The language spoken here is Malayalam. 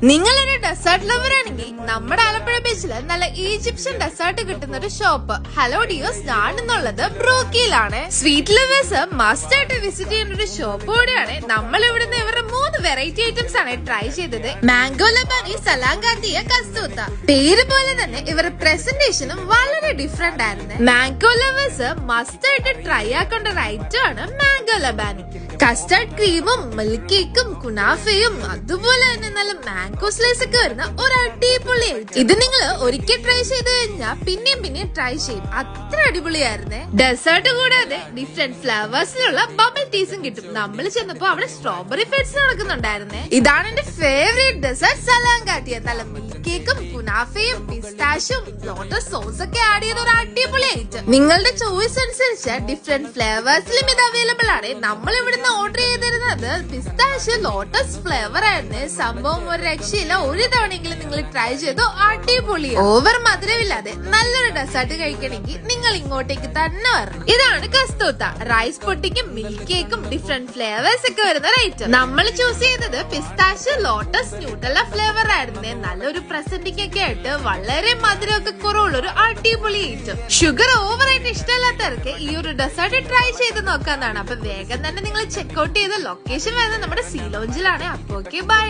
നിങ്ങളൊരു ഡെസേർട്ട് ലവർ ആണെങ്കിൽ നമ്മുടെ ആലപ്പുഴ ബീച്ചില് നല്ല ഈജിപ്ഷ്യൻ ഡെസേർട്ട് കിട്ടുന്ന ഒരു shop hello ഡിയോസ് ഞാനെന്നുള്ളത് ബ്രോക്കിയിലാണ്. Sweet lovers must ആയിട്ട് വിസിറ്റ് ചെയ്യുന്ന ഒരു ഷോപ്പ് കൂടെയാണ്. നമ്മൾ ഇവിടുന്ന് ഇവരുടെ 3 വെറൈറ്റി ഐറ്റംസ് ആണ് ട്രൈ ചെയ്തത്. മാംഗോ ലബാനി, സലാംഗാത്തിയ, കസ്തൂത്ത. പേര് പോലെ തന്നെ ഇവരുടെ പ്രസന്റേഷനും വളരെ ഡിഫറെന്റ് ആയിരുന്നു. മാംഗോ ലവേഴ്സ് മസ്റ്റ് ആയിട്ട് ട്രൈ ആക്കേണ്ട ഒരു ഐറ്റം ആണ് മാംഗോ ലബാനി. കസ്റ്റർഡ് ക്രീമും മിൽക്ക് കേക്കും കുനാഫയും അതുപോലെ തന്നെ നല്ല മാംഗോ സ്ലൈസ് ഒക്കെ വരുന്ന ഒരു അടിപൊളി ഐറ്റം. ഇത് നിങ്ങൾ ഒരിക്കൽ ട്രൈ ചെയ്ത് കഴിഞ്ഞാൽ പിന്നെയും ട്രൈ ചെയ്യും. അത്ര അടിപൊളിയായിരുന്നേ. ഡെസേർട്ട് കൂടാതെ ഡിഫറെന്റ് ഫ്ലേവേഴ്സിലുള്ള ബബിൾ ടീസും കിട്ടും. നമ്മൾ ചെന്നപ്പോ അവിടെ സ്ട്രോബെറി ഫെറ്റ്സ് നടക്കുന്നുണ്ടായിരുന്നേ. ഇതാണ് എന്റെ ഫേവറേറ്റ് ഡെസേർട്ട് സലാംഗാത്തിയ. നല്ല മിൽക്ക് കേക്കും കുനാഫയും പിസ്താഷും ലോട്ടസ് സോസ് ഒക്കെ ആഡ് ചെയ്ത ഒരു അടിപൊളി ഐറ്റം. നിങ്ങളുടെ ചോയ്സ് അനുസരിച്ച് ഡിഫറെന്റ് ഫ്ലേവേഴ്സിലും ഇത് അവൈലബിൾ ആണ്. നമ്മൾ ഇവിടുന്ന് ഓർഡർ ചെയ്തിരുന്നത് പിസ്താഷ് ലോട്ടസ് ഫ്ലേവർ ആയിരുന്നു. സംഭവം ഒരു രക്ഷയില്ല. ഒരു തവണയെങ്കിലും നിങ്ങൾ ട്രൈ ചെയ്തോ, അടിപൊളിയാണ്. ഓവർ മധുരമില്ലാതെ നല്ലൊരു ഡെസേർട്ട് കഴിക്കണമെങ്കിൽ നിങ്ങൾ ഇങ്ങോട്ടേക്ക് തന്നെ വരണം. ഇതാണ് കസ്തൂത്ത. റൈസ് പൊട്ടിക്കും മിൽക്ക് കേക്കും ഡിഫറെന്റ് ഫ്ലേവേഴ്സ് ഒക്കെ വരുന്ന ഒരു ഐറ്റം. നമ്മൾ ചൂസ് ചെയ്തത് പിസ്താഷ് ലോട്ടസ് ന്യൂട്ടല്ല ഫ്ലേവർ ആയിരുന്നു. നല്ലൊരു പ്രസന്റിംഗ് ഒക്കെ ആയിട്ട് വളരെ മധുരമൊക്കെ കുറവുള്ള ഒരു അടിപൊളി ഐറ്റം. ഷുഗർ ഓവറായിട്ട് ഇഷ്ടമല്ലാത്തവർക്ക് ഈ ഒരു ഡെസേർട്ട് ട്രൈ ചെയ്ത് നോക്കാന്നാണ്. അപ്പൊ വേഗം തന്നെ നിങ്ങൾ ചെക്ക്ഔട്ട് ചെയ്ത ലൊക്കേഷൻ വരുന്നത് നമ്മുടെ സീ ലോഞ്ചിലാണ്. അപ്പൊ ഓക്കെ, ബൈ.